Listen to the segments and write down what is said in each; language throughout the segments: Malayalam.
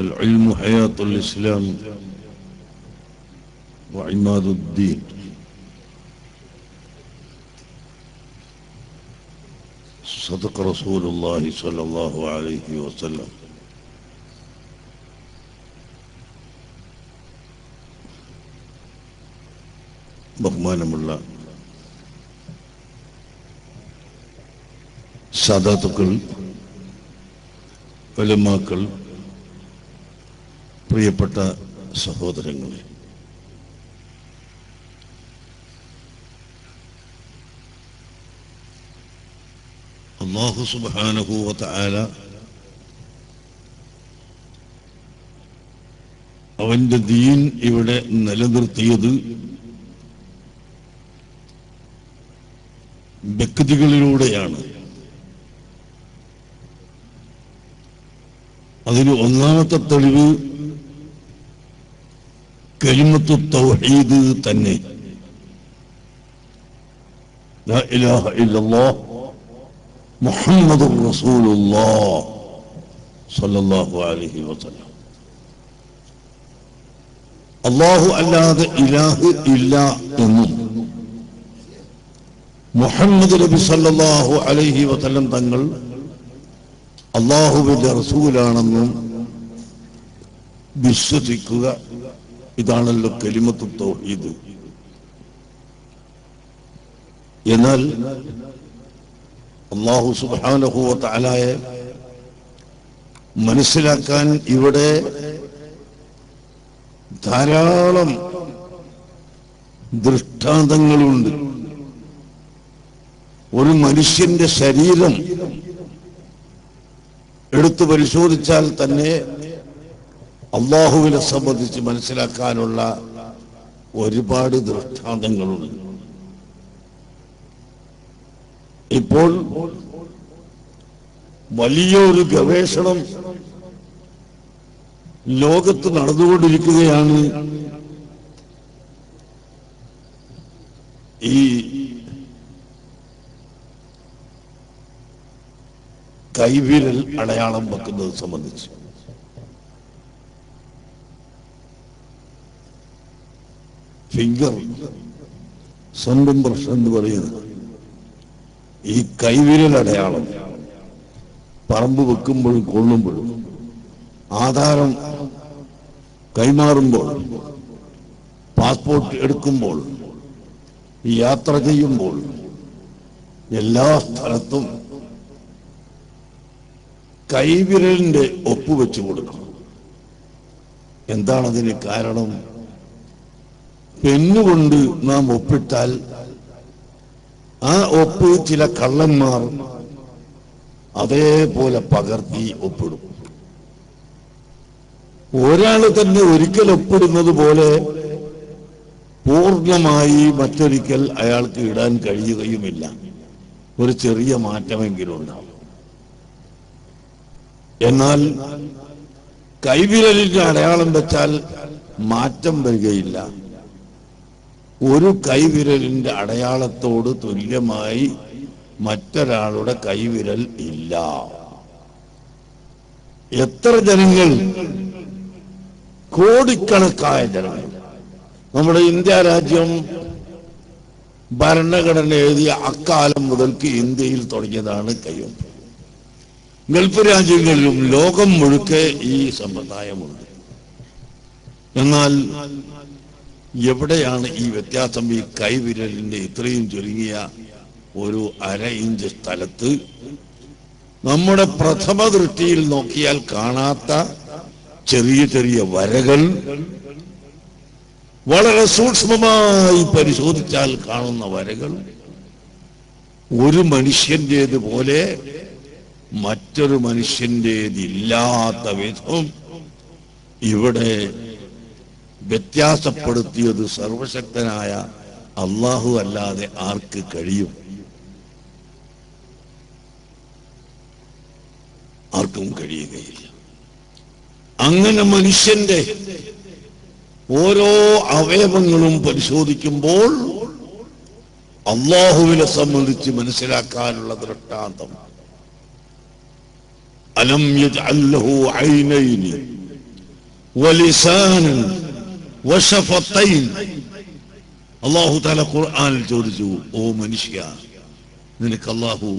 العلم حياة الإسلام وعماد الدين. صدق رسول الله صلى الله عليه وسلم. ബഹുമാനമുള്ള സാദാത്തുക്കൾ, ഉലമാക്കൾ, പ്രിയപ്പെട്ട സഹോദരങ്ങളെ, അല്ലാഹു സുബ്ഹാനഹു വ തആല അവന്റെ ദീൻ ഇവിടെ നിലനിർത്തിയത് വ്യക്തികളിലൂടെയാണ്. അതിന് ഒന്നാമത്തെ തെളിവ് കലിമത്തു തൗഹീദ് തന്നെ. ലാ ഇലാഹ ഇല്ലല്ലാഹ് മുഹമ്മദുർ റസൂലുള്ളാഹ് സ്വല്ലല്ലാഹു അലൈഹി വസല്ലം. അല്ലാഹു അല്ലാതെ ഇലാഹ് ഇല്ല എന്നും മുഹമ്മദ് നബി സല്ലല്ലാഹു അലൈഹി വസല്ലം തങ്ങൾ അല്ലാഹുവിന്റെ റസൂലാണെന്നും വിശ്വസിക്കുക, ഇതാണല്ലോ കലിമത്തു തൗഹീദ്. എന്നാൽ അല്ലാഹു സുബ്ഹാനഹു വ തആലയെ മനസ്സിലാക്കാൻ ഇവിടെ ധാരാളം ദൃഷ്ടാന്തങ്ങളുണ്ട്. ഒരു മനുഷ്യന്റെ ശരീരം എടുത്തു പരിശോധിച്ചാൽ തന്നെ അല്ലാഹുവിനെ സംബന്ധിച്ച് മനസ്സിലാക്കാനുള്ള ഒരുപാട് ദൃഷ്ടാന്തങ്ങളുണ്ട്. ഇപ്പോൾ വലിയൊരു ഗവേഷണം ലോകത്ത് നടന്നുകൊണ്ടിരിക്കുകയാണ്. ഈ കൈവിരൽ അടയാളം വെക്കുന്നത് സംബന്ധിച്ച് ഫിംഗർ സെൻട്രംബ്രഷ് എന്ന് പറയുന്നത് ഈ കൈവിരൽ അടയാളം പറമ്പ് വെക്കുമ്പോഴും കൊള്ളുമ്പോഴും, ആധാരം കൈമാറുമ്പോൾ, പാസ്പോർട്ട് എടുക്കുമ്പോൾ, യാത്ര ചെയ്യുമ്പോൾ, എല്ലാ സ്ഥലത്തും കൈവിരലിന്റെ ഒപ്പുവെച്ചു കൊടുക്കണം. എന്താണതിന് കാരണം? പെന്നുകൊണ്ട് നാം ഒപ്പിട്ടാൽ ആ ഒപ്പ് ചില കള്ളന്മാർ അതേപോലെ പകർത്തി ഒപ്പിടും. ഒരാൾ തന്നെ ഒരിക്കൽ ഒപ്പിടുന്നത് പോലെ പൂർണ്ണമായി മറ്റൊരിക്കൽ അയാൾക്ക് ഇടാൻ കഴിയുകയുമില്ല. ഒരു ചെറിയ മാറ്റമെങ്കിലും ഉണ്ടാവും. എന്നാൽ കൈവിരലിന്റെ അടയാളം വെച്ചാൽ മാറ്റം വരികയില്ല. ഒരു കൈവിരലിന്റെ അടയാളത്തോട് തുല്യമായി മറ്റൊരാളുടെ കൈവിരൽ ഇല്ല. എത്ര ജനങ്ങൾ, കോടിക്കണക്കായ ജനങ്ങൾ. നമ്മുടെ ഇന്ത്യ രാജ്യം ഭരണഘടന എഴുതിയ അക്കാലം മുതൽക്ക് ഇന്ത്യയിൽ തുടങ്ങിയതാണ് കൈയൊപ്പ്. ഗൾഫ് രാജ്യങ്ങളിലും ലോകം മുഴുക്കെ ഈ സമ്പ്രദായമുണ്ട്. എന്നാൽ എവിടെയാണ് ഈ വ്യത്യാസം? ഈ കൈവിരലിന്റെ ഇത്രയും ചുരുങ്ങിയ ഒരു അര ഇഞ്ച് സ്ഥലത്ത് നമ്മുടെ പ്രഥമ ദൃഷ്ടിയിൽ നോക്കിയാൽ കാണാത്ത ചെറിയ ചെറിയ വരകൾ, വളരെ സൂക്ഷ്മമായി പരിശോധിച്ചാൽ കാണുന്ന വരകൾ, ഒരു മനുഷ്യന്റേതുപോലെ മറ്റൊരു മനുഷ്യന്റേതില്ലാത്ത വിധം ഇവിടെ വ്യത്യാസപ്പെടുത്തിയത് സർവശക്തനായ അല്ലാഹു അല്ലാതെ ആർക്ക് കഴിയും? ആർക്കും കഴിയുകയില്ല. അങ്ങനെ മനുഷ്യന്റെ ഓരോ അവയവങ്ങളും പരിശോധിക്കുമ്പോൾ അല്ലാഹുവിനെ സംബന്ധിച്ച് മനസ്സിലാക്കാനുള്ള ദൃഷ്ടാന്തം. അലം യജ്അൽ ലഹു ഐനൈനി വലിസാനൻ വശഫത്തൈൻ. അല്ലാഹു തആല ഖുർആനിൽ ചോദിച്ചു, ഓ മനുഷ്യ, നിനക്ക് അല്ലാഹു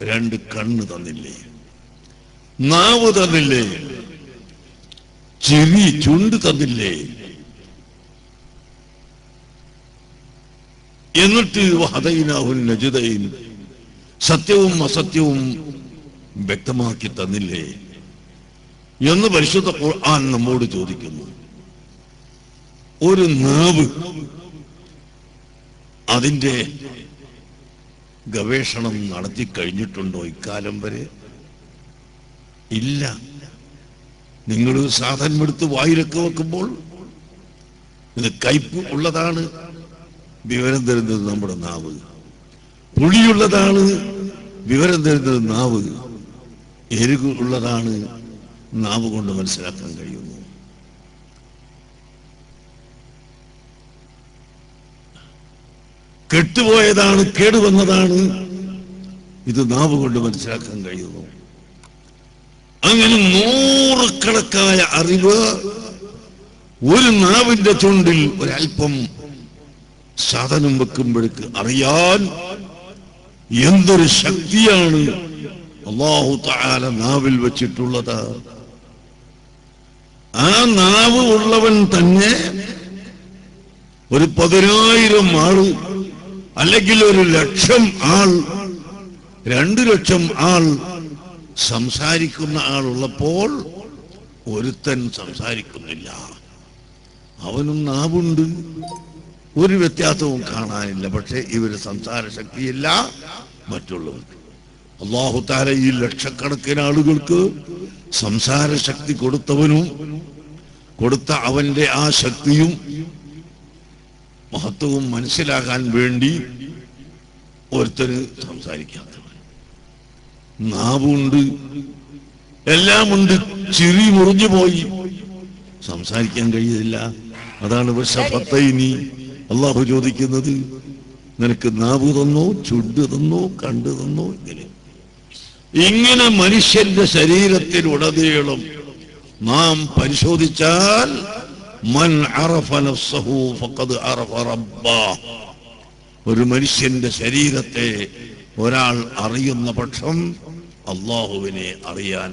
2 കണ്ണ് തന്നില്ലേ, നാവ് തന്നില്ലേ, ചിരി ചുണ്ട് തന്നില്ലേ, എന്നിട്ട് വഹദൈനാഹുൻ നജ്ദൈൻ, സത്യവും അസത്യവും വ്യക്തമാക്കി തന്നില്ലേ എന്ന് പരിശുദ്ധ ഖുർആൻ നമ്മോട് ചോദിക്കുന്നു. ഒരു നാവ്, അതിന്റെ ഗവേഷണം നടത്തി കഴിഞ്ഞിട്ടുണ്ടോ ഇക്കാലം വരെ? ഇല്ല. നിങ്ങൾ സാധനം എടുത്ത് വായിലൊക്കെ വെക്കുമ്പോൾ ഇത് കയ്പ് ഉള്ളതാണ് വിവരം തരുന്നത് നമ്മുടെ നാവ്, പുളിയുള്ളതാണ് വിവരം തരുന്നത് നാവ്, എരിവ് ഉള്ളതാണ് നാവ് കൊണ്ട് മനസ്സിലാക്കാൻ കഴിയുന്നു. കെട്ടുപോയതാണ് കേടുവന്നതാണ് ഇത് നാവ് കൊണ്ട് മനസ്സിലാക്കാൻ കഴിയുന്നു. അങ്ങനെ 100 അറിവ് ഒരു നാവിന്റെ ചുണ്ടിൽ ഒരൽപ്പം സാധനം വെക്കുമ്പോഴേക്ക് അറിയാൻ എന്തൊരു ശക്തിയാണ് അല്ലാഹു തആല നാവിൽ വെച്ചിട്ടുള്ളത്. ആ നാവ് ഉള്ളവൻ തന്നെ ഒരു 10,000 ആള്, അല്ലെങ്കിൽ 1,00,000 ആൾ, 2,00,000 ആൾ സംസാരിക്കുന്ന ആളുള്ളപ്പോൾ ഒരുത്തൻ സംസാരിക്കുന്നില്ല. അവനും നാവുണ്ട്, ഒരു വ്യത്യാസവും കാണാനില്ല. പക്ഷെ ഇവര് സംസാര ശക്തിയില്ല മറ്റുള്ളവർക്ക്. അല്ലാഹു തആല ഈ ലക്ഷക്കണക്കിന് ആളുകൾക്ക് സംസാര ശക്തി കൊടുത്തവനും കൊടുത്ത അവന്റെ ആ ശക്തിയും മഹത്വവും മനസ്സിലാകാൻ വേണ്ടി ഒരുത്തന് സംസാരിക്കാത്തവൻ. നാവുണ്ട്, എല്ലാമുണ്ട്, ചിരി മുറിഞ്ഞു പോയി, സംസാരിക്കാൻ കഴിയില്ല. അതാണ് വശഫത്തൈനി അല്ലാഹു ചോദിക്കുന്നത്, നിനക്ക് നാവ് തന്നോ, ചുണ്ട് തന്നോ, കണ്ടു തന്നോ? ഇങ്ങനെ മനുഷ്യന്റെ ശരീരത്തിലുടനീളം നാം പരിശോധിച്ചാൽ മൻ അറഫ നഫ്സഹു ഫഖദ് അറഫ റബ്ബഹ്. ഒരു മനുഷ്യന്റെ ശരീരത്തെ ഒരാൾ അറിയുന്ന പക്ഷം അല്ലാഹുവിനെ അറിയാൻ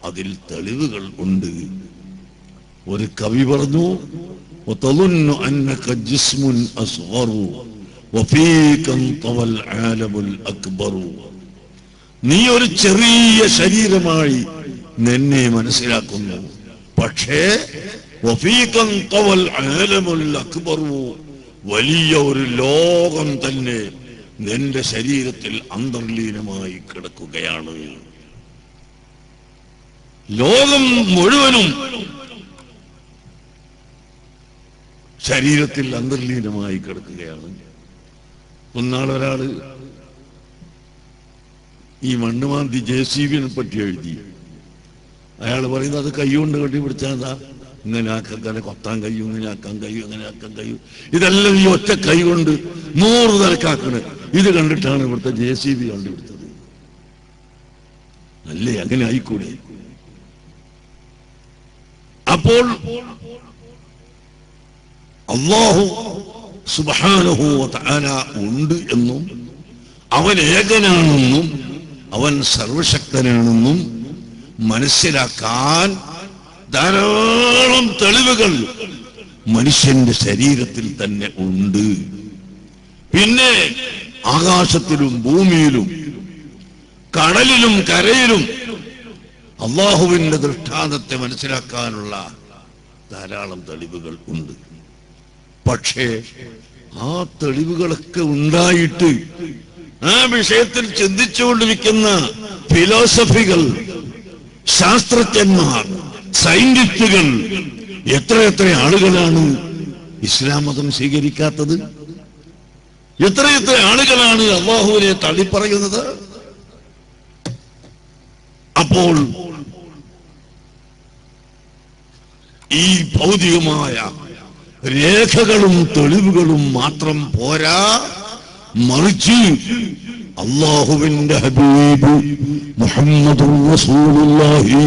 അതിൽ തെളിവുകൾ ഉണ്ട്. ഒരു കവി പറഞ്ഞു, വതളുന്നു അന്നക ജിസ്മുൻ അസ്ഗറു വഫീക തവൽ ആലമുൽ അക്ബറു. നീ ഒരു ചെറിയ ശരീരമായി നിന്നെ മനസ്സിലാക്കുന്നു, പക്ഷേ വഫീക തവൽ ആലമുൽ അക്ബറു, വലിയ ഒരു ലോകം തന്നെ നിന്റെ ശരീരത്തിൽ അന്തർലീനമായി കിടക്കുകയാണ്. ലോകം മുഴുവനും ശരീരത്തിൽ അന്തർലീനമായി കിടക്കുകയാണ്. ഒരാള് ഈ മണ്ണുമാന്തി JCB-നെ പറ്റി എഴുതി. അയാൾ പറയുന്നത് അത് കൈകൊണ്ട് കെട്ടിപ്പിടിച്ചാൽ ഇങ്ങനെ ആക്കാൻ കൊത്താൻ കഴിയും, ഇങ്ങനെ ആക്കാൻ കഴിയും, ഇങ്ങനെ ആക്കാൻ കഴിയും. ഇതെല്ലാം ഈ ഒറ്റ കൈ കൊണ്ട് 100 തരക്കാക്കണ്. ഇത് കണ്ടിട്ടാണ് ഇവിടുത്തെ JCB കണ്ടുപിടിച്ചത്. അല്ലേ? അങ്ങനെ ആയിക്കൂടെ? അപ്പോൾ അല്ലാഹു സുബ്ഹാനഹു വ തആല ഉണ്ട് എന്നും അവൻ ഏകനാണെന്നും അവൻ സർവശക്തനാണെന്നും മനസ്സിലാക്കാൻ ധാരാളം തെളിവുകൾ മനുഷ്യന്റെ ശരീരത്തിൽ തന്നെ ഉണ്ട്. പിന്നെ ആകാശത്തിലും ഭൂമിയിലും കടലിലും കരയിലും അല്ലാഹുവിന്റെ ദൃഷ്ടാന്തത്തെ മനസ്സിലാക്കാനുള്ള ധാരാളം തെളിവുകൾ ഉണ്ട്. പക്ഷേ ആ തെളിവുകളൊക്കെ ഉണ്ടായിട്ട് ആ വിഷയത്തിൽ ചിന്തിച്ചുകൊണ്ടിരിക്കുന്ന ഫിലോസഫികൾ, ശാസ്ത്രജ്ഞന്മാർ, സയന്റിസ്റ്റുകൾ എത്രയെത്ര ആളുകളാണ് ഇസ്ലാം മതം സ്വീകരിക്കാത്തത്? എത്രയെത്ര ആളുകളാണ് അല്ലാഹുവിനെ തള്ളിപ്പറയുന്നത്? അപ്പോൾ ഈ ഭൗതികമായ രേഖകളും തെളിവുകളും മാത്രം പോരാ, മറിച്ച് അല്ലാഹുവിന്റെ ഹബീബ് മുഹമ്മദുർ റസൂലുള്ളാഹി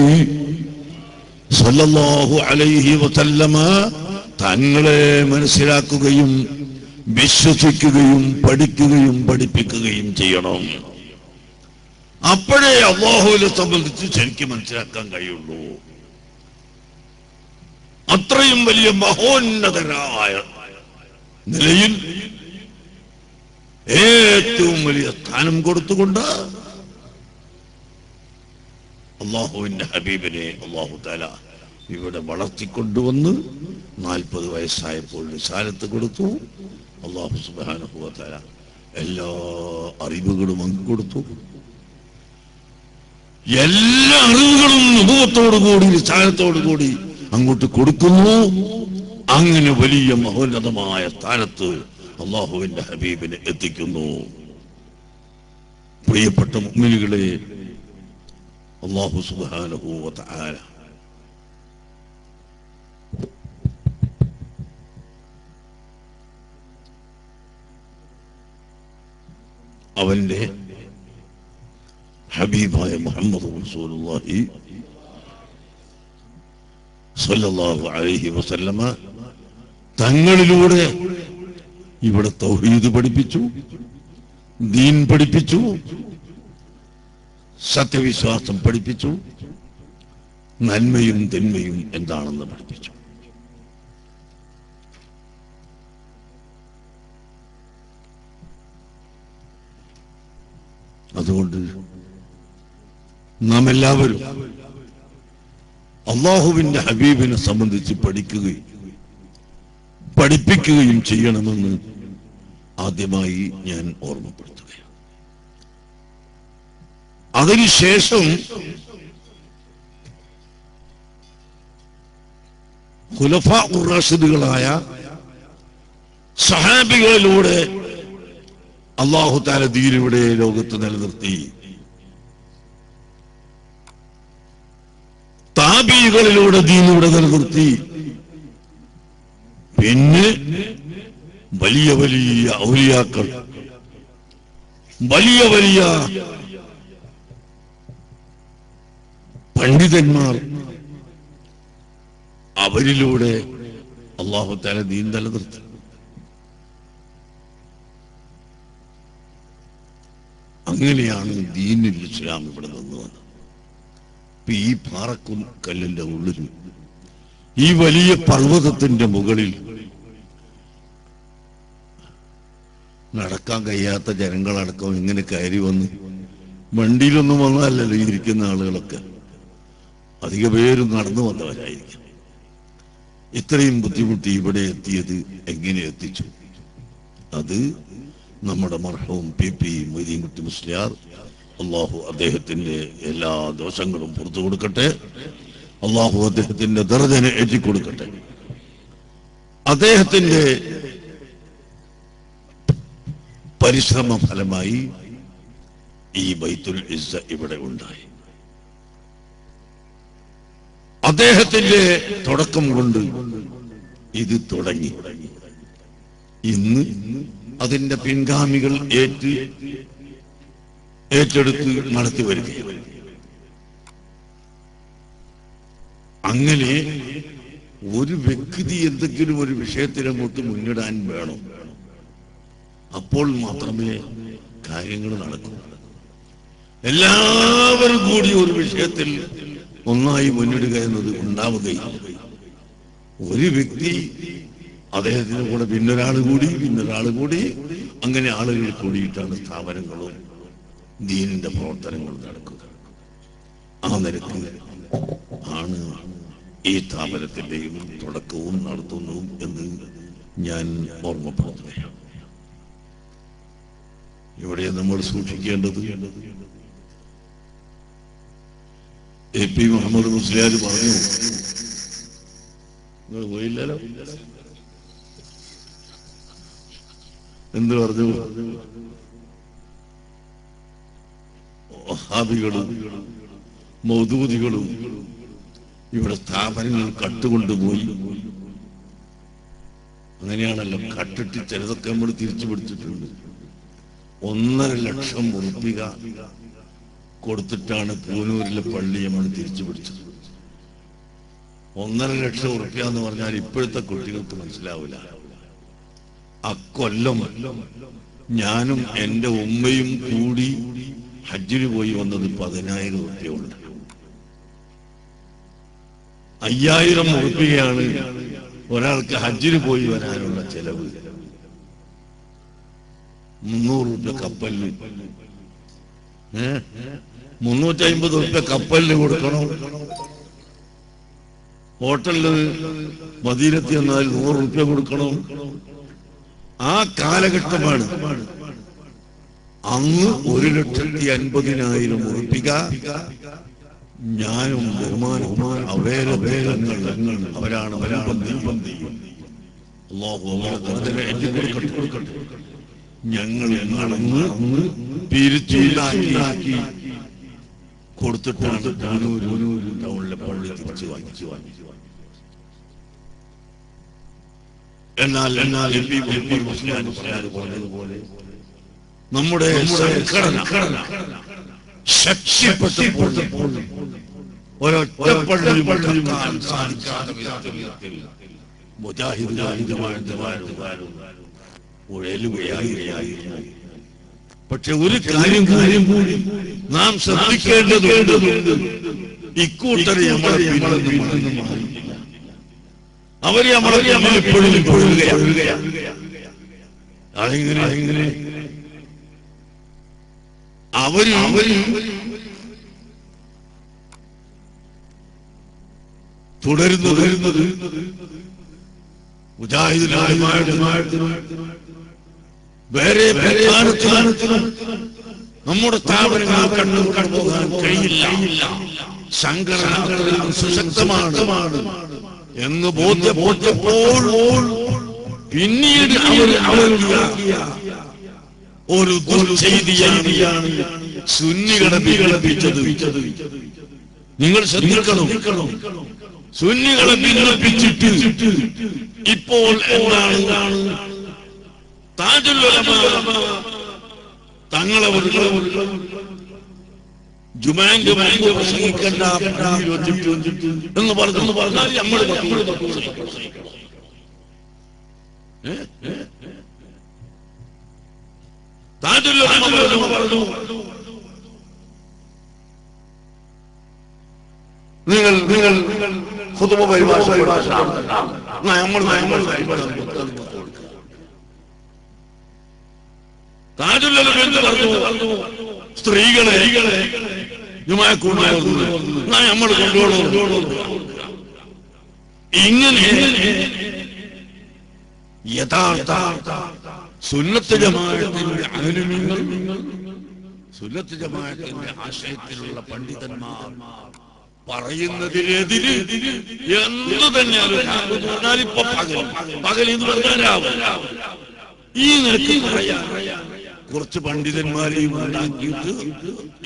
സല്ലല്ലാഹു അലൈഹി വസല്ലമ തങ്ങളെ മനസ്സിലാക്കുകയും വിശ്വസിക്കുകയും പഠിക്കുകയും പഠിപ്പിക്കുകയും ചെയ്യണം. അപ്പോഴേ അല്ലാഹുവിനെ സംബന്ധിച്ച് ശരിക്കും മനസ്സിലാക്കാൻ കഴിയുള്ളൂ. അത്രയും വലിയ മഹോന്നതരായ നിലയിൽ ഏറ്റവും വലിയ സ്ഥാനം കൊടുത്തുകൊണ്ട് അല്ലാഹുവിന്റെ ഹബീബിനെ അല്ലാഹു തആല ഇവിടെ വളർത്തിക്കൊണ്ടുവന്ന് 40 വയസ്സായപ്പോൾ റിസാലത്ത് കൊടുത്തു. അല്ലാഹു സുബ്ഹാനഹു വ തആല എല്ലാ അറിവുകളും അങ്ങ് കൊടുത്തു. എല്ലാ അറിവുകളും നുബുവത്തോടുകൂടി റിസാലത്തോടുകൂടി അങ്ങോട്ട് കൊടുക്കുന്നു. അങ്ങനെ വലിയ മഹോന്നതമായ സ്ഥാനത്ത് അല്ലാഹുവിന്റെ ഹബീബിനെ എത്തിക്കുന്നു. പ്രിയപ്പെട്ട മുഅ്മിനുകളെ, അല്ലാഹു സുബ്ഹാനഹു വ തആല അവന്റെ ഹബീബായ മുഹമ്മദ് റസൂലുള്ളാഹി സ്വല്ലല്ലാഹു അലൈഹി വസല്ലമ തങ്ങളിലൂടെ ഇവിടെ തൗഹീദ് പഠിപ്പിച്ചു, ദീൻ പഠിപ്പിച്ചു, സത്യവിശ്വാസം പഠിപ്പിച്ചു, നന്മയും തിന്മയും എന്താണെന്ന് പഠിപ്പിച്ചു. അതുകൊണ്ട് നാം എല്ലാവരും അല്ലാഹുവിന്റെ ഹബീബിനെ സംബന്ധിച്ച് പഠിക്കുകയും പഠിപ്പിക്കുകയും ചെയ്യണമെന്ന് ആദ്യമായി ഞാൻ ഓർമ്മപ്പെടുത്തുകയാണ്. അതിനുശേഷം ഖുലഫാഉർ റാഷിദുകളായ സഹാബികളിലൂടെ അല്ലാഹു തആല ദീൻ ഇവിടെ ലോകത്ത് നിലനിർത്തി. താബിഈകളിലൂടെ ദീൻ ഇവിടെ നിലനിർത്തി. പിന്നെ വലിയ വലിയ ഔലിയാക്കൾ, വലിയ വലിയ പണ്ഡിതന്മാർ, അവരിലൂടെ അല്ലാഹു തആല ദീൻ നിലനിർത്തി. അങ്ങനെയാണ് ദീനുൽ ഇസ്ലാം ഇവിടെ നിന്ന് വന്നത്. ഈ പാറക്കല്ലിന്റെ ഉള്ളിൽ, ഈ വലിയ പർവ്വതത്തിന്റെ മുകളിൽ നടക്കാൻ കഴിയാത്ത ജനങ്ങളടക്കം ഇങ്ങനെ കയറി വന്ന്, വണ്ടിയിലൊന്നും വന്നതല്ലല്ലോ ഇരിക്കുന്ന ആളുകളൊക്കെ, അധിക പേരും നടന്നു വന്നവരായിരിക്കും. ഇത്രയും ബുദ്ധിമുട്ടി ഇവിടെ എത്തിയത് എങ്ങനെ എത്തിച്ചു? അത് നമ്മുടെ മർഹൂം PP മൊയ്തീൻകുട്ടി മുസ്ലിയാർ, അല്ലാഹു അദ്ദേഹത്തിന്റെ എല്ലാ ദോഷങ്ങളും പുറത്തു കൊടുക്കട്ടെ, അല്ലാഹു അദ്ദേഹത്തിന്റെ ദർജനെ ഏറ്റിക്കൊടുക്കട്ടെ. അദ്ദേഹത്തിന്റെ പരിശ്രമ ഫലമായി ഈ ബൈത്തുൽ ഇസ്സ ഇവിടെ ഉണ്ടായി. അദ്ദേഹത്തിന്റെ തുടക്കം കൊണ്ട് ഇത് തുടങ്ങി. ഇന്ന് അതിന്റെ പിൻഗാമികൾ ഏറ്റെടുത്ത് നടത്തി വരികയാണ്. അങ്ങനെ ഒരു വ്യക്തി എന്തെങ്കിലും ഒരു വിഷയത്തിനങ്ങോട്ട് മുന്നിടാൻ വേണം. അപ്പോൾ മാത്രമേ കാര്യങ്ങൾ നടക്കൂ. എല്ലാവരും കൂടി ഒരു വിഷയത്തിൽ ഒന്നായി മുന്നിടുക എന്നത് ഉണ്ടാവുകയില്ല. ഒരു വ്യക്തി, അദ്ദേഹത്തിന് കൂടെ പിന്നൊരാൾ കൂടി അങ്ങനെ ആളുകൾ കൂടിയിട്ടാണ് സ്ഥാപനങ്ങളും ദീനിന്റെ പ്രവർത്തനങ്ങൾ നടക്കുക. ആ നിരക്ക് ആണ് ഈ സ്ഥാപനത്തിന്റെയും തുടക്കവും നടത്തുന്നതും എന്ന് ഞാൻ ഓർമ്മപ്പെടുത്തുകയാണ്. ഇവിടെ നമ്മൾ സൂക്ഷിക്കേണ്ടത്, AP മുഹമ്മദ് മുസ്ലിയാർ പറഞ്ഞു, നിങ്ങൾ പോയില്ലല്ലോ, എന്ത് പറഞ്ഞു? വഹാബികളും മൗദൂദികളും ഇവിടെ സ്ഥാപനങ്ങൾ കട്ടുകൊണ്ടുപോയി. അങ്ങനെയാണല്ലോ, കട്ടിട്ട് ചിലതൊക്കെ നമ്മൾ തിരിച്ചു പിടിച്ചിട്ടുണ്ട്. 1.5 ലക്ഷം ഉറുപ്പിക കൊടുത്തിട്ടാണ് പൂനൂരിലെ പള്ളി നമ്മൾ തിരിച്ചു പിടിച്ചത്. 1.5 ലക്ഷം ഉറുപ്പ്യ എന്ന് പറഞ്ഞാൽ ഇപ്പോഴത്തെ കുട്ടികൾക്ക് മനസ്സിലാവില്ല. അക്കൊല്ലം ഞാനും എന്റെ ഉമ്മയും കൂടി ഹജ്ജിന് പോയി വന്നത് 10,000 ഉറുപ്പ്യയുണ്ട്. 5,000 ഉറുപ്പ്യയാണ് ഒരാൾക്ക് ഹജ്ജിന് പോയി വരാനുള്ള ചെലവ്. 300 ഉറുപ്പ്യ കപ്പലിന്, 350 ഉറുപ്പ്യ കപ്പലിന് കൊടുക്കണം. ഹോട്ടലില് മദീനത്ത് എന്നാൽ 100 ഉറുപ്പ്യ കൊടുക്കണം. ആ കാലഘട്ടമാണ്. അന്ന് 1,50,000 ഉറുപ്പിക ഞാനും അവരാണ് ഞങ്ങൾ നടന്ന് പിരിച്ചുണ്ടാക്കി കൊടുത്തിട്ടാണ് ടൗണിലെ പള്ളി തിരിച്ചു വാങ്ങിച്ചു. എന്നാൽ പോലെ നമ്മുടെ സംഘടന ശക്തിപ്പെട്ടപ്പോൾ ഒരൊറ്റപ്പള്ളി സാധിക്കാത്ത വിധത്തിൽ ഉഴലുകയായിരുന്നു. പക്ഷെ ഒരു കാര്യം കൂടി നാം ശ്രദ്ധിക്കേണ്ടതുണ്ട്. ഇക്കൂട്ടരെ അവര് നമ്മളെ എപ്പോഴും കൊള്ളുകയാണ്. അതെങ്ങനെ അവര് തുടരുന്നത് വേറെ നമ്മുടെ സ്ഥാപനങ്ങൾ കണ്ടുപോകാൻ കഴിയില്ല. സംഘടന സുശക്തമാണ് എന്ന് ബോധ്യപ്പെട്ടപ്പോൾ പിന്നീട് അവരുടെ ഒരു ദുർചെയ്തിയാണ് സുന്നികളെ വികൽപ്പിച്ചത്. നിങ്ങൾ ശ്രദ്ധിക്കണം. സുന്നികളെ ഭിന്നിപ്പിച്ചിട്ട് ഇപ്പോൾ എന്താണ് താജുൽ ഉലമ തങ്ങളെ ജുമാന്റെ മുമ്പ് പ്രസംഗിക്കേണ്ട എന്ന് പറഞ്ഞാൽ നമ്മൾ താജുൽ ഉലമ പറഞ്ഞു നിങ്ങൾ ഖുതുബ പരിഭാഷ താജുൽ ഉലമ എന്ന് പറഞ്ഞു സ്ത്രീകളെ നമ്മൾ കൊണ്ടുപോകണം. ഇങ്ങനെ യഥാർത്ഥ സുന്നത്ത് ജമാഅത്തിന്റെ ആലിമീങ്ങൾ, സുന്നത്ത് ജമാഅത്തിന്റെ ആശയത്തിലുള്ള പണ്ഡിതന്മാർ പറയുന്നതിനെതിര് എന്തു തന്നെയാണ് ഇപ്പൊ പകൽ എന്ന് പറഞ്ഞാൽ ഈ നിലയ്ക്ക് പറയാൻ കുറച്ച് പണ്ഡിതന്മാരെയും ഉണ്ടാക്കിയിട്ട്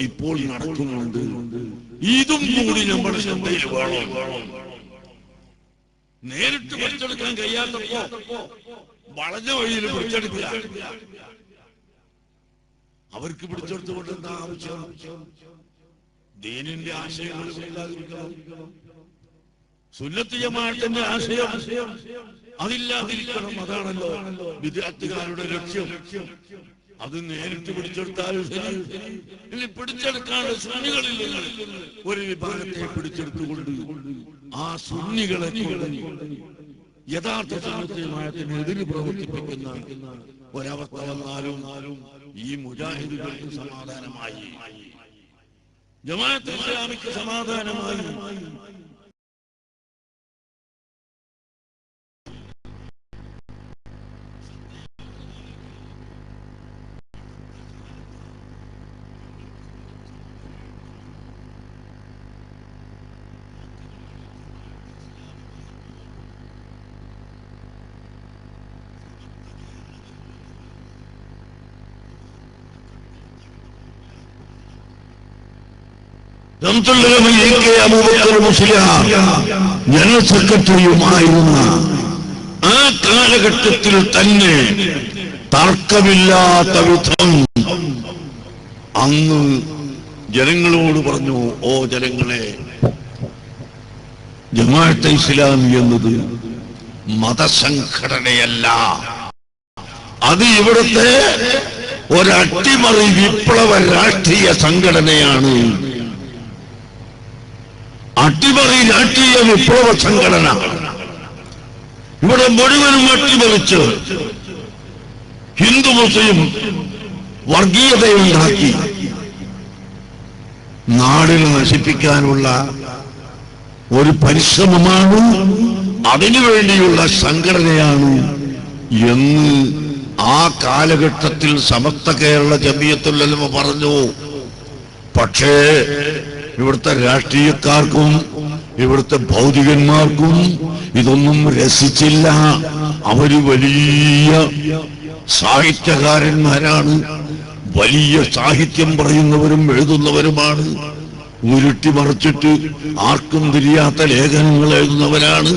ഇപ്പോൾ നടക്കുന്നുണ്ട്. ഇതും കൂടി നമ്മുടെ ശ്രദ്ധയിൽ വേണം. നേരിട്ട് പിടിച്ചെടുക്കാൻ കഴിയാത്തപ്പോ വളഞ്ഞ വഴിയിൽ പിടിച്ചെടുക്കുക. അവർക്ക് പിടിച്ചെടുത്തുകൊണ്ട് എന്താ ആവശ്യം? ദീനിന്റെ ആശയങ്ങൾ ഇല്ലാതിരിക്കണം. സുന്നത്ത് ജമാഅത്തിന്റെ ആശയം അതില്ലാതിരിക്കണം. അതാണല്ലോ വിദ്യാർത്ഥികളുടെ ലക്ഷ്യം. അത് നേരിട്ട് പിടിച്ചെടുത്താലും ശരി, ഇനി പിടിച്ചെടുക്കാണ്ട് സുന്നികളിൽ ഒരു വിഭാഗത്തെ പിടിച്ചെടുത്തുകൊണ്ട് ആ സുന്നികളെ യഥാർത്ഥ സുന്നത്ത് ജമാഅത്തിനെതിരെ പ്രവർത്തിപ്പിക്കുന്ന ഒരവസ്ഥ വന്നാലും ഈ മുജാഹിദുകൾക്ക് സമാധാനമായി, ജമാഅത്തെ ഇസ്ലാമിക്ക് സമാധാനമായി. ജനറൽ സെക്രട്ടറിയുമായിരുന്ന ആ കാലഘട്ടത്തിൽ തന്നെ തർക്കമില്ലാത്ത വിധം അന്ന് ജനങ്ങളോട് പറഞ്ഞു, ഓ ജനങ്ങളെ, ജമാഅത്തെ ഇസ്ലാമി എന്നത് മതസംഘടനയല്ല, അത് ഇവിടുത്തെ ഒരട്ടിമറി വിപ്ലവ രാഷ്ട്രീയ സംഘടനയാണ്. അട്ടിമറി രാഷ്ട്രീയ വിപ്ലവ സംഘടന ഇവിടെ മുഴുവനും അട്ടിമറിച്ച് ഹിന്ദു മുസ്ലിം വർഗീയതയുണ്ടാക്കി നാടിനെ നശിപ്പിക്കാനുള്ള ഒരു പരിശ്രമമാണ്, അതിനുവേണ്ടിയുള്ള സംഘടനയാണ് എന്ന് ആ കാലഘട്ടത്തിൽ സമസ്ത കേരള ജമിയത്തുൽ ഉലമ പറഞ്ഞു. പക്ഷേ ഇവിടുത്തെ രാഷ്ട്രീയക്കാർക്കും ഇവിടുത്തെ ഭൗതികന്മാർക്കും ഇതൊന്നും രസിച്ചില്ല. അവര് വലിയ സാഹിത്യകാരന്മാരാണ്, വലിയ സാഹിത്യം പറയുന്നവരും എഴുതുന്നവരുമാണ്, ഉരുട്ടി മറിച്ചിട്ട് ആർക്കും തിരിയാത്ത ലേഖനങ്ങൾ എഴുതുന്നവരാണ്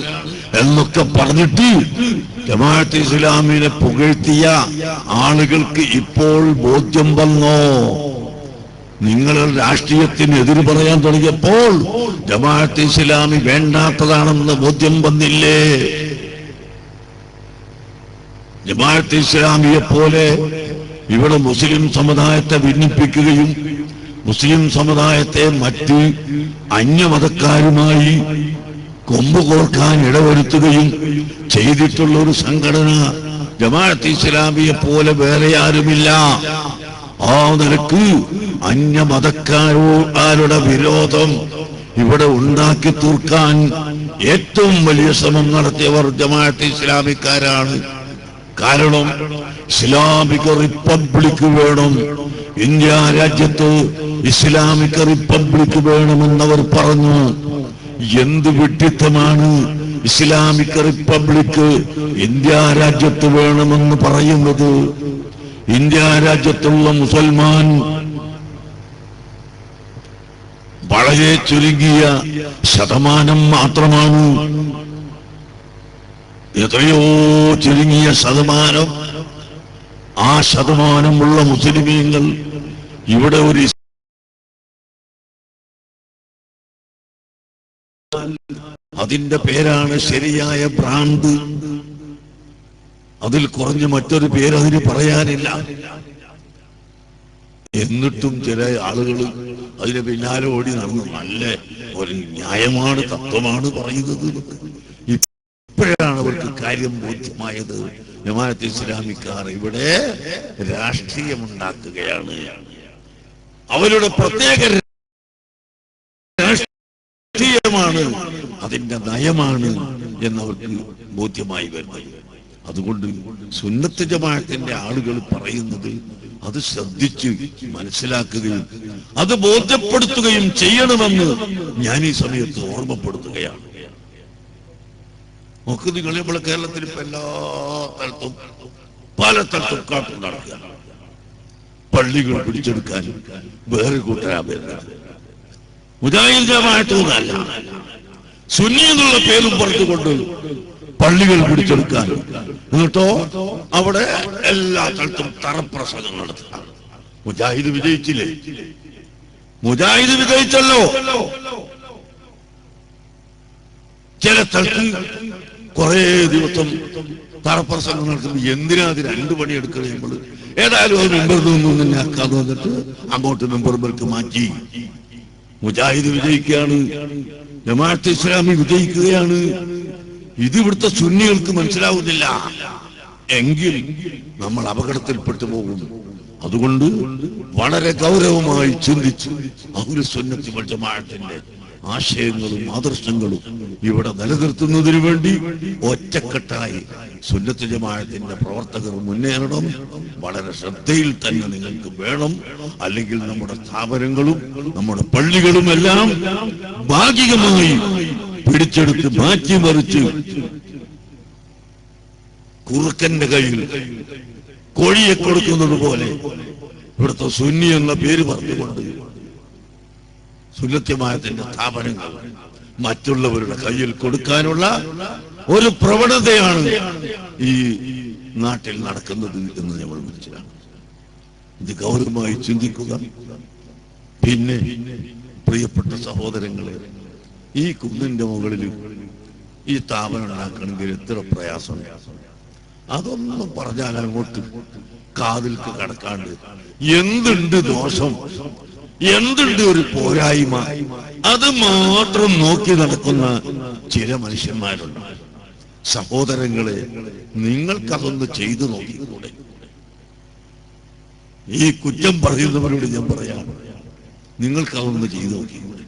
എന്നൊക്കെ പറഞ്ഞിട്ട് ജമാഅത്തെ ഇസ്ലാമിനെ പുകഴ്ത്തിയ ആളുകൾക്ക് ഇപ്പോൾ ബോധ്യം വന്നോ? നിങ്ങൾ രാഷ്ട്രീയത്തിന് എതിര് പറയാൻ തുടങ്ങിയപ്പോൾ ജമാഅത്തെ ഇസ്ലാമി വേണ്ടാത്തതാണെന്ന് ബോധ്യം വന്നില്ലേ? ജമാഅത്തെ ഇസ്ലാമിയെ പോലെ ഇവിടെ മുസ്ലിം സമുദായത്തെ ഭിന്നിപ്പിക്കുകയും മുസ്ലിം സമുദായത്തെ മറ്റ് അന്യമതക്കാരുമായി കൊമ്പ് കോർക്കാൻ ഇടവരുത്തുകയും ചെയ്തിട്ടുള്ള ഒരു സംഘടന ജമാഅത്തെ ഇസ്ലാമിയെ പോലെ വേറെ ആരുമില്ല. ആ നിലക്ക് അന്യമതക്കാരുടെ വിരോധം ഇവിടെ ഉണ്ടാക്കി തീർക്കാൻ ഏറ്റവും വലിയ ശ്രമം നടത്തിയവർ ജമാഅത്തെ ഇസ്ലാമിക്കാരാണ്. കാരണം ഇസ്ലാമിക റിപ്പബ്ലിക് വേണം, ഇന്ത്യ രാജ്യത്ത് ഇസ്ലാമിക റിപ്പബ്ലിക് വേണമെന്നവർ പറഞ്ഞു. എന്ത് വിഡ്ഢിത്തമാണ്! ഇസ്ലാമിക റിപ്പബ്ലിക് ഇന്ത്യ രാജ്യത്ത് വേണമെന്ന് പറയുന്നത്. ഇന്ത്യ രാജ്യത്തുള്ള മുസൽമാൻ വളരെ ചുരുങ്ങിയ ശതമാനം മാത്രമാണ്. എത്രയോ ചുരുങ്ങിയ ശതമാനം. ആ ശതമാനമുള്ള മുസ്ലിമീങ്ങൾ ഇവിടെ ഒരു അതിന്റെ പേരാണ് ശരിയായ ഭ്രാന്ത്. അതിൽ കുറഞ്ഞ മറ്റൊരു പേര് അതിന് പറയാനില്ല. എന്നിട്ടും ചില ആളുകൾ അതിന് പിന്നാലെ ഓടി നടന്നു നല്ല ഒരു ന്യായമാണ്, തത്വമാണ് പറയുന്നത്. ഇപ്പോഴാണ് അവർക്ക് കാര്യം ബോധ്യമായത്. ജമാഅത്തെ ഇസ്ലാമിക്കാർ ഇവിടെ രാഷ്ട്രീയമുണ്ടാക്കുകയാണ്, അവരുടെ പ്രത്യേക രാഷ്ട്രീയമാണ്, അതിന്റെ നയമാണ് എന്നവർക്ക് ബോധ്യമായി വരുന്നത്. അതുകൊണ്ട് സുന്നത്ത് ജമാഅത്തിന്റെ ആളുകൾ പറയുന്നത് അത് ശ്രദ്ധിച്ച് മനസ്സിലാക്കുകയും അത് ബോധ്യപ്പെടുത്തുകയും ചെയ്യണമെന്ന് ഞാൻ ഈ സമയത്ത് ഓർമ്മപ്പെടുത്തുകയാണ്. നോക്ക്, നിങ്ങൾ നമ്മളെ കേരളത്തിൽ ഇപ്പൊ എല്ലാ സ്ഥലത്തും പല സ്ഥലത്തും കാട്ടു നടക്കുക, പള്ളികൾ പിടിച്ചെടുക്കാൻ വേറെ കൂട്ടരാ വരുന്നത്. മുജാഹിദ് ജമാഅത്തൊന്നല്ല, സുന്നി എന്നുള്ള പേരും പറഞ്ഞുകൊണ്ട് പള്ളികൾ പിടിച്ചെടുക്കാൻ, എന്നിട്ടോ അവിടെ എല്ലാ സ്ഥലത്തും തറപ്രസംഗം നടത്തുക. മുജാഹിദ് വിജയിച്ചില്ലേ? മുജാഹിദ് വിജയിച്ചല്ലോ. ചില സ്ഥലത്ത് കുറെ ദിവസം തറപ്രസംഗം നടത്തുമ്പോൾ എന്തിനാ അത് രണ്ടു പണി എടുക്കുന്നത്? നമ്മൾ ഏതായാലും അത് മെമ്പറിൽ നിന്നും തന്നെ ആക്കാതെ വന്നിട്ട് അങ്ങോട്ട് മെമ്പർമാർക്ക് മാറ്റി. മുജാഹിദ് വിജയിക്കുകയാണ്, ജമാഅത്തെ ഇസ്ലാമി വിജയിക്കുകയാണ്. ഇത് ഇവിടുത്തെ സുന്നികൾക്ക് മനസ്സിലാവുന്നില്ല എങ്കിൽ നമ്മൾ അപകടത്തിൽപ്പെട്ടു പോകും. അതുകൊണ്ട് വളരെ ഗൗരവമായി ചിന്തിച്ച് അഹ്ലു സുന്നത്തി വൽ ജമാഅത്തിന്റെ ആശയങ്ങളും ആദർശങ്ങളും ഇവിടെ നിലനിർത്തുന്നതിന് വേണ്ടി ഒറ്റക്കെട്ടായി സുന്നത്ത് ജമാഅത്തിന്റെ പ്രവർത്തകർ മുന്നേറണം. വളരെ ശ്രദ്ധയിൽ തന്നെ നിങ്ങൾക്ക് വേണം. അല്ലെങ്കിൽ നമ്മുടെ സ്ഥാപനങ്ങളും നമ്മുടെ പള്ളികളും എല്ലാം ഭാഗികമായി പിടിച്ചെടുത്ത് മാറ്റിമറിച്ച് കുറുക്കന്റെ കയ്യിൽ കോഴിയെ കൊടുക്കുന്നത് പോലെ ഇവിടുത്തെ സുന്നി എന്ന പേര് പറഞ്ഞുകൊണ്ട് സുന്നത്ത് ജമാഅത്തിന്റെ സ്ഥാപനങ്ങൾ മറ്റുള്ളവരുടെ കയ്യിൽ കൊടുക്കാനുള്ള ഒരു പ്രവണതയാണ് ഈ നാട്ടിൽ നടക്കുന്നത് എന്ന് നമ്മൾ മനസ്സിലാക്കണം. ഇത് ഗൗരവമായി ചിന്തിക്കുക. പിന്നെ പ്രിയപ്പെട്ട സഹോദരങ്ങളെ, ഈ കുന്നിന്റെ മുകളിൽ ഈ സ്ഥാപനം ഉണ്ടാക്കണമെങ്കിൽ എത്ര പ്രയാസമുണ്ട്. അതൊന്നും പറഞ്ഞാൽ അങ്ങോട്ട് കാതിൽക്ക് കടക്കാണ്ട് എന്തുണ്ട് ദോഷം, എന്തുണ്ട് ഒരു പോരായ്മ, അത് മാത്രം നോക്കി നടക്കുന്ന ചില മനുഷ്യന്മാരുണ്ട്. സഹോദരങ്ങളെ, നിങ്ങൾക്കതൊന്ന് ചെയ്തു നോക്കിക്കൂടെ? ഈ കുറ്റം പറയുന്നവരോട് ഞാൻ പറയാം, നിങ്ങൾക്കതൊന്ന് ചെയ്തു നോക്കിക്കൂടെ?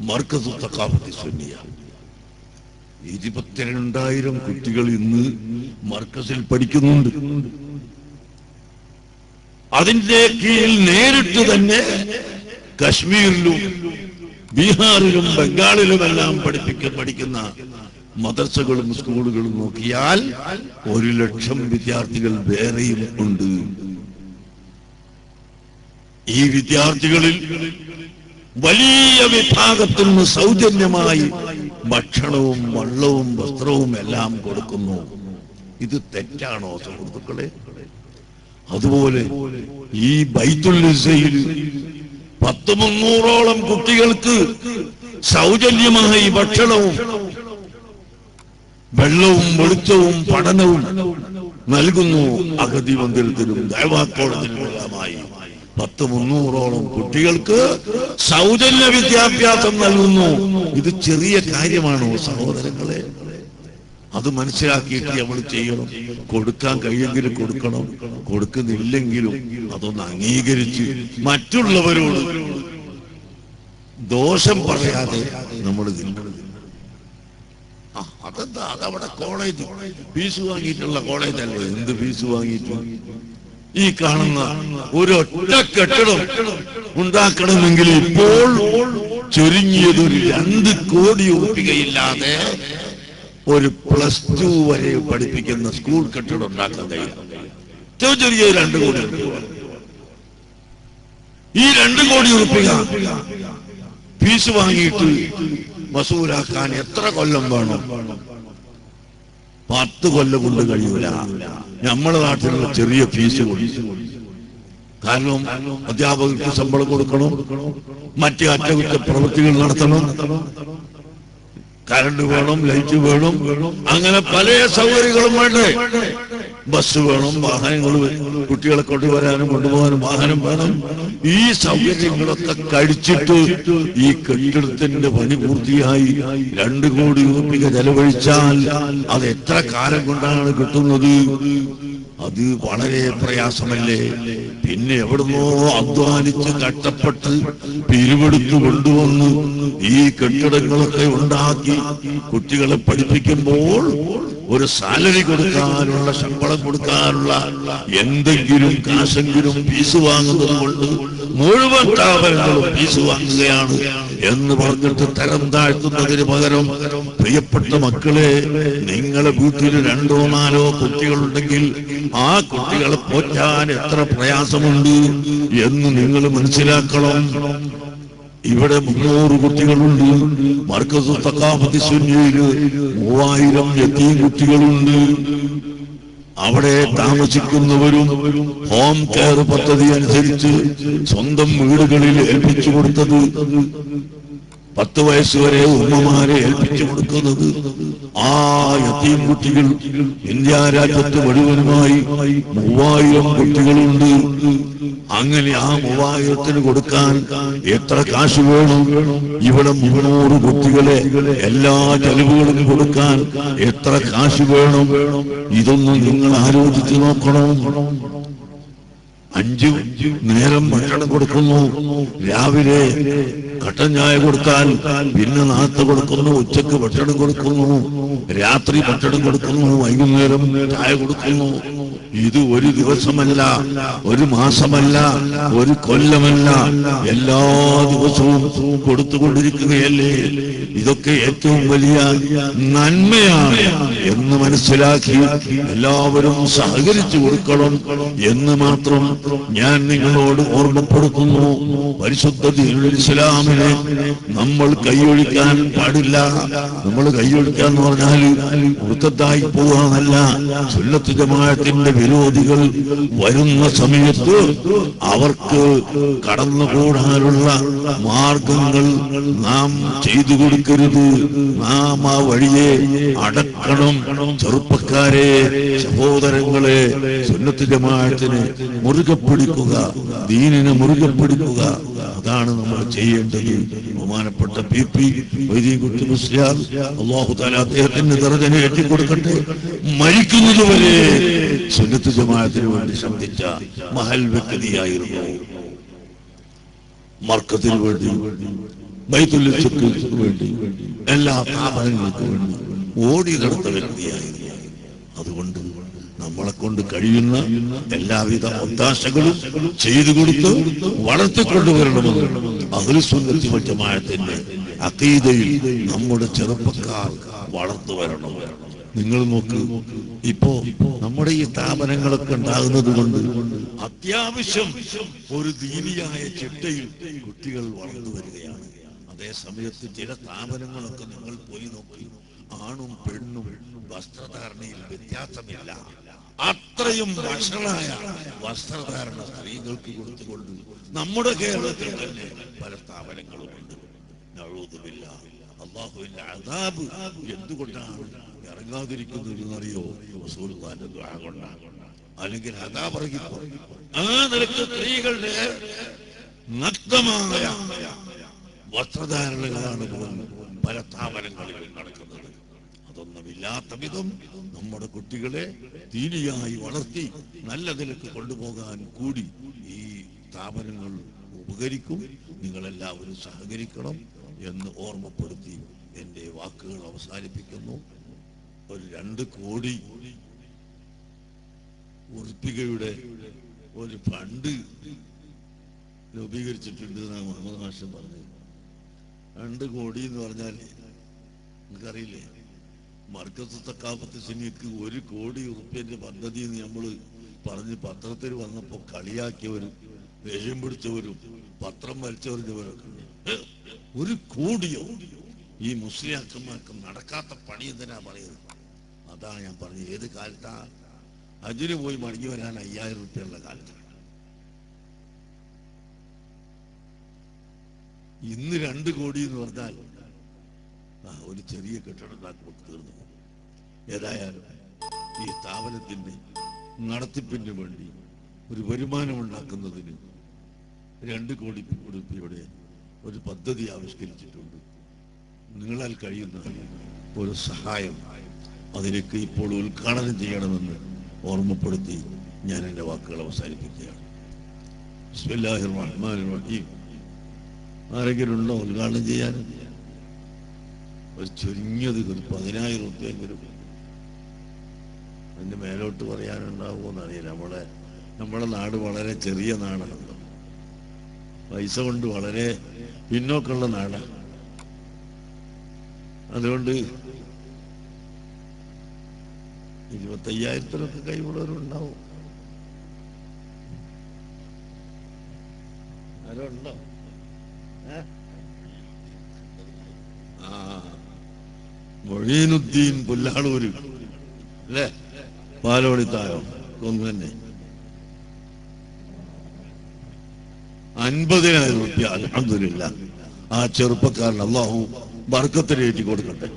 മർക്കസ് തഖാഫത്ത് സുന്നിയ 22,000 കുട്ടികൾ ഇന്ന് മർക്കസിൽ പഠിക്കുന്നുണ്ട്. അതിന്റെ കീഴിൽ നേരിട്ട് തന്നെ കശ്മീരിലും ബീഹാറിലും ബംഗാളിലുമെല്ലാം പഠിക്കുന്ന മദ്രസകളും സ്കൂളുകളും നോക്കിയാൽ 1,00,000 വിദ്യാർത്ഥികൾ വേറെയും ഉണ്ട്. ഈ വിദ്യാർത്ഥികളിൽ വലിയ വിഭാഗത്തിന് സൗജന്യമായി ഭക്ഷണവും വെള്ളവും വസ്ത്രവും എല്ലാം കൊടുക്കുന്നു. ഇത് തെറ്റാണോ സുഹൃത്തുക്കളെ? അതുപോലെ ഈ ബൈത്തുൽ ഇസ്സയിൽ 100-300ഓളം കുട്ടികൾക്ക് സൗജന്യമായി ഭക്ഷണവും വെള്ളവും വെളിച്ചവും പഠനവും നൽകുന്നു. അഗതി മന്ദിരത്തിലും ദൈവാക്കോളത്തിലുമെല്ലാമായി 100-300ഓളം കുട്ടികൾക്ക് സൗജന്യ വിദ്യാഭ്യാസം നൽകുന്നു. ഇത് ചെറിയ കാര്യമാണോ സഹോദരങ്ങളെ? അത് മനസ്സിലാക്കിയിട്ട് നമ്മൾ ചെയ്യണം. കൊടുക്കാൻ കഴിയെങ്കിലും കൊടുക്കണം, കൊടുക്കുന്നില്ലെങ്കിലും അതൊന്ന് അംഗീകരിച്ച് മറ്റുള്ളവരോട് ദോഷം പറയാതെ നമ്മൾ നിൽക്കണം. അതെന്താ, അതവിടെ കോളേജ് ഫീസ് വാങ്ങിയിട്ടുള്ള കോളേജല്ലേ? എന്ത് ഫീസ് വാങ്ങിയിട്ടു? ഈ കാണുന്ന ഒരൊറ്റ കെട്ടിടം ഉണ്ടാക്കണമെങ്കിൽ ഇപ്പോൾ ചുരുങ്ങിയത് ഒരു 2 കോടി രൂപയില്ലാതെ ഒരു +2 വരെ പഠിപ്പിക്കുന്ന സ്കൂൾ കെട്ടിടം ഉണ്ടാക്കാൻ കഴിയും. ചെറിയ 2 കോടി രൂപ. ഈ 2 കോടി രൂപ ഫീസ് വാങ്ങിയിട്ട് വസൂലാക്കാൻ എത്ര കൊല്ലം വേണം? 10 കൊല്ലം കൊണ്ട് കഴിയൂല. നമ്മുടെ നാട്ടിലുള്ള ചെറിയ ഫീസ് കൊടുക്കും. കാരണം അധ്യാപകർക്ക് ശമ്പളം കൊടുക്കണം, മറ്റ് അറ്റകുറ്റപ്രവൃത്തികൾ നടത്തണം, കറണ്ട് വേണം, ലൈറ്റ് വേണം, അങ്ങനെ പല സൗകര്യങ്ങളും വേണ്ടേ? ബസ് വേണം, വാഹനങ്ങൾ, കുട്ടികളെ കൊണ്ടുവരാനും കൊണ്ടുപോകാനും വാഹനം വേണം. ഈ സൗകര്യങ്ങളൊക്കെ കഴിച്ചിട്ട് ഈ കെട്ടിടത്തിന്റെ പണി പൂർത്തിയായി 2 കോടി രൂപ ചെലവഴിച്ചാൽ അത് എത്ര കാലം കൊണ്ടാണ് കിട്ടുന്നത്? അത് വളരെ പ്രയാസമല്ലേ? പിന്നെ എവിടുന്നോ അധ്വാനിച്ച് കഷ്ടപ്പെട്ട് പിരിവെടുത്ത് കൊണ്ടുവന്ന് ഈ കെട്ടിടങ്ങളൊക്കെ ഉണ്ടാക്കി കുട്ടികളെ പഠിപ്പിക്കുമ്പോൾ ഒരു സാലറി കൊടുക്കാനുള്ള, ശമ്പളം കൊടുക്കാനുള്ള എന്തെങ്കിലും കാശെങ്കിലും ഫീസ് വാങ്ങുന്നത് കൊണ്ട് മുഴുവൻ സ്ഥാപനങ്ങളും ഫീസ് വാങ്ങുകയാണ് എന്ന് പറഞ്ഞിട്ട് തരം താഴ്ത്തുന്നതിന് പകരം, പ്രിയപ്പെട്ട മക്കളെ, നിങ്ങളെ വീട്ടിൽ 2-4 കുട്ടികളുണ്ടെങ്കിൽ ആ കുട്ടികളെ പോറ്റാൻ എത്ര പ്രയാസമുണ്ട് എന്ന് നിങ്ങൾ മനസ്സിലാക്കണം. ഇവിടെ 300 കുട്ടികളുണ്ട്. മർക്കസ് തഖാഫത്ത് സുന്നിയിൽ 3000 യതീം കുട്ടികളുണ്ട്. അവിടെ താമസിക്കുന്നവരും ഹോം കെയർ പദ്ധതി അനുസരിച്ച് സ്വന്തം വീടുകളിൽ ഏൽപ്പിച്ചു കൊടുത്തത് 10 വയസ്സുവരെ ഉമ്മമാരെ ഏൽപ്പിച്ചു കൊടുക്കുന്നത്. ആ യതീം കുട്ടികൾ ഇന്ത്യ രാജ്യത്ത് മുഴുവനുമായി 3000 കുട്ടികളുണ്ട്. അങ്ങനെ ആ 3000-ന് കൊടുക്കാൻ എത്ര കാശ് വേണം? ഇവിടെ 300 കുട്ടികളെ എല്ലാ ചെലവുകളും കൊടുക്കാൻ എത്ര കാശ് വേണം? ഇതൊന്നും നിങ്ങൾ ആലോചിച്ച് നോക്കണം. 5 നേരം ഭക്ഷണം കൊടുക്കുന്നു. രാവിലെ കട്ടൻ ചായ കൊടുത്താൽ പിന്നെ നാത്ത കൊടുക്കുന്നു, ഉച്ചക്ക് ഭക്ഷണം കൊടുക്കുന്നു, രാത്രി ഭക്ഷണം കൊടുക്കുന്നു, വൈകുന്നേരം ചായ കൊടുക്കുന്നു. ഇത് ഒരു ദിവസമല്ല, ഒരു മാസമല്ല, ഒരു കൊല്ലമല്ല, എല്ലാ ദിവസവും കൊടുത്തുകൊണ്ടിരിക്കുകയല്ലേ. ഇതൊക്കെ ഏറ്റവും വലിയ നന്മയാണ് എന്ന് മനസ്സിലാക്കി എല്ലാവരും സഹകരിച്ചു കൊടുക്കണം എന്ന് മാത്രം ഞാൻ നിങ്ങളോട് ഓർമ്മപ്പെടുത്തുന്നു. പരിശുദ്ധ ദീനുൽ ഇസ്ലാമിനെ നമ്മൾ കൈയൊഴിക്കാൻ പാടില്ല. നമ്മൾ കൈയൊഴിക്കാന്ന് പറഞ്ഞാൽ മുർത്തദ്ദായി പോവാന്നല്ല, സുന്നത്ത് ജമാഅത്തിന്റെ വിരോധികൾ വരുന്ന സമയത്ത് അവർക്ക് കടന്നുകൂടാനുള്ള മാർഗങ്ങൾ നാം ചെയ്തു കൊടുക്കരുത്. നാം ആ വഴിയെ അടക്കണം. ചെറുപ്പക്കാരെ, സഹോദരങ്ങളെ, സുന്നത്ത് ജമാഅത്തിനെ മുറുകെ പിടിക്കുക, ദീനിനെ മുറുകെ പിടിക്കുക. അതാണ് നമ്മൾ ചെയ്യേണ്ടത്. ബഹുമാനപ്പെട്ട പി വൈദ്യകുട്ടി മുസ്ലിയാർ, അല്ലാഹു തആല അദ്ദേഹത്തിന് ദർജന ഏറ്റിക്കൊടുക്കട്ടെ, മരിക്കുന്നതുവരെ സുന്നത്ത് ജമാഅത്തിന് വേണ്ടി ശബ്ദിച്ച മഹൽ വ്യക്തിയായിരുന്നു. മർക്കത്തിന് വേണ്ടി, ബൈത്തുൽ ഇസ്തിഖ്ബാലിന് വേണ്ടി, എല്ലാ സ്ഥാപനങ്ങൾക്കും വേണ്ടി ഓടി നടന്ന വ്യക്തിയായിരുന്നു. അതുകൊണ്ട് നമ്മളെ കൊണ്ട് കഴിയുന്ന എല്ലാവിധ ഒത്താശകളും ചെയ്തു കൊടുത്ത് വളർത്തിക്കൊണ്ടുവരണമെന്ന് അഹ്ലുസുന്നത്തി വൽ ജമാഅത്തിന്റെ അഖീദയിൽ നമ്മുടെ ചെറുപ്പക്കാർ വളർന്നു വരണം. നിങ്ങൾ നോക്ക്, ഇപ്പോ നമ്മുടെ ഈ സ്ഥാപനങ്ങളൊക്കെ ഉണ്ടാകുന്നത് കൊണ്ട് അത്യാവശ്യം ഒരു ദീനിയായ ചിട്ടയിൽ കുട്ടികൾ വളർന്നു വരികയാണ്. അതേ സമയത്ത് ചില സ്ഥാപനങ്ങളൊക്കെ നിങ്ങൾ പോയി നോക്കി, ആണും പെണ്ണും വസ്ത്രധാരണയിൽ വ്യത്യാസമില്ല. അത്രയും വഷളായ വസ്ത്രധാരണ സ്ത്രീകൾക്ക് കൊടുത്തുകൊണ്ട് നമ്മുടെ കേരളത്തിൽ തന്നെ പല സ്ഥാപനങ്ങളുമുണ്ട്. നഊദുബില്ല. അല്ലാഹുവിന്റെ അദാബ് എന്തുകൊണ്ടാണ് ഇറങ്ങാതിരിക്കുന്നത് എന്നറിയോ? റസൂലുള്ളാഹിന്റെ ദുആ കൊണ്ടാണ്. അല്ലെങ്കിൽ അദാബ് ഇറങ്ങിപ്പോ ആ നിലക്ക് സ്ത്രീകളുടെ നഗ്നമായ വസ്ത്രധാരണകളാണ് പല സ്ഥാപനങ്ങളിലും നടക്കുന്നത്. അതൊന്നുമില്ലാത്ത വിധം നമ്മുടെ കുട്ടികളെ ദീനിയായി വളർത്തി നല്ല നിലക്ക് കൊണ്ടുപോകാൻ കൂടി ഈ സ്ഥാപനങ്ങൾ ഉപകരിക്കും. നിങ്ങളെല്ലാവരും സഹകരിക്കണം എന്ന് ഓർമ്മപ്പെടുത്തി എൻ്റെ വാക്കുകൾ അവസാനിപ്പിക്കുന്നു. ഒരു 2 കോടി ഉറുപ്പികയുടെ ഒരു ഫണ്ട് രൂപീകരിച്ചിട്ടുണ്ട് എന്നാണ് മുഹമ്മദ് ഹാഷിം പറഞ്ഞത്. 2 കോടി എന്ന് പറഞ്ഞാൽ നിങ്ങൾക്കറിയില്ലേ, മർക്കസ് സഖാഫത്ത് സുന്നിക്ക് 1 കോടി ഉറുപ്പിന്റെ പദ്ധതി നമ്മൾ പറഞ്ഞ് പത്രത്തിൽ വന്നപ്പോൾ കളിയാക്കിയവരും ദേഷ്യം പിടിച്ചവരും പത്രം വലിച്ചെറിഞ്ഞവരൊക്കെ 1 കോടിയോ? ഈ മുസ്ലിയാക്കന്മാർക്ക് നടക്കാത്ത പണി എന്തിനാ പറയുന്നത്? അതാ ഞാൻ പറഞ്ഞത്. ഏത് കാലത്താ ഹജ്ജിന് പോയി മടങ്ങി വരാൻ 5000 ഉറുപ്പിയുള്ള കാലത്താണ്. ഇന്ന് 2 കോടി എന്ന് പറഞ്ഞാൽ ഒരു ചെറിയ കെട്ടിടം ഉണ്ടാക്കുമ്പോൾ തീർന്നു. ഏതായാലും ഈ സ്ഥാപനത്തിന്റെ നടത്തിപ്പിന് വേണ്ടി ഒരു വരുമാനം ഉണ്ടാക്കുന്നതിന് 2 കോടി രൂപയുടെ ഒരു പദ്ധതി ആവിഷ്കരിച്ചിട്ടുണ്ട്. നിങ്ങളാൽ കഴിയുന്ന ഒരു സഹായം അതിലേക്ക് ഇപ്പോൾ ഉദ്ഘാടനം ചെയ്യണമെന്ന് ഓർമ്മപ്പെടുത്തി ഞാൻ എൻ്റെ വാക്കുകൾ അവസാനിപ്പിക്കുകയാണ്. ബിസ്മില്ലാഹിർ റഹ്മാനിർ റഹീം. ആരെങ്കിലും ഉണ്ടോ ഉദ്ഘാടനം ചെയ്യാൻ? ഒരു ചുരുങ്ങിയത് ഒരു 10,000 ഉറുപ്പിയെങ്കിലും അതിൻ്റെ മേലോട്ട് പറയാനുണ്ടാവുമോ എന്നറിയില്ല. നമ്മുടെ നാട് വളരെ ചെറിയ നാടാണ്, പൈസ കൊണ്ട് വളരെ പിന്നോക്കമുള്ള നാടാണ്. അതുകൊണ്ട് 25,000 കൈവുള്ളവരുണ്ടാവും. ആരോ ഉണ്ടോ? മൊഴീനുദ്ദീൻ പുല്ലാളൂര് അല്ലേ, പാലോടിത്തായോ ഒന്ന് തന്നെ 50,000 രൂപ. അൽഹംദുലില്ലാ, ആ ചെറുപ്പക്കാരൻ അല്ലാഹു ബർക്കത്തിലേറ്റി കൊടുക്കട്ടെ.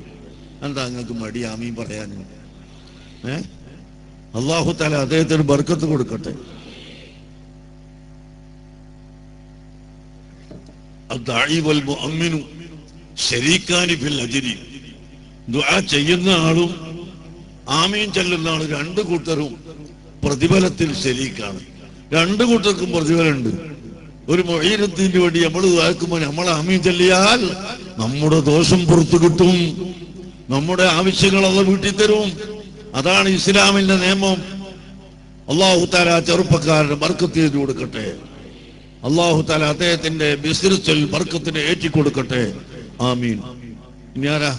എന്താ നിങ്ങൾക്ക് മടി ആമീൻ പറയാൻ? അല്ലാഹു തആല അദ്ദേഹത്തിന് ബർക്കത്ത് കൊടുക്കട്ടെ. അദ്ദാഇ വൽ മുഅമ്മിനു ശരീക്കാനി ഫിൽ അജ്രി. ദുആ ചെയ്യുന്ന ആളും ആമീൻ ചൊല്ലുന്ന ആളും 2 കൂട്ടരും പ്രതിഫലത്തിൽ ശരീക്കാണ്. 2 കൂട്ടർക്കും പ്രതിഫലമുണ്ട്. ഒരു മൊഹീനുദ്ദീന് വേണ്ടി നമ്മൾ ദുആക്കുമ്പോൾ നമ്മൾ ആമീൻ ചൊല്ലിയാൽ നമ്മുടെ ദോഷം പുറത്തു കിട്ടും, നമ്മുടെ ആവശ്യങ്ങൾ അത് വീട്ടി തരും. അതാണ് ഇസ്ലാമിന്റെ നിയമം. അല്ലാഹു തആല ചെറുപ്പക്കാരന് ബർക്കത്ത് ചെയ്തു കൊടുക്കട്ടെ. അല്ലാഹു തആല അദ്ദേഹത്തിന്റെ ബിസിനസ്സിൽ ബർക്കത്തിനെ ഏറ്റി കൊടുക്കട്ടെ. ആമീൻ. ഇനി ആരാ?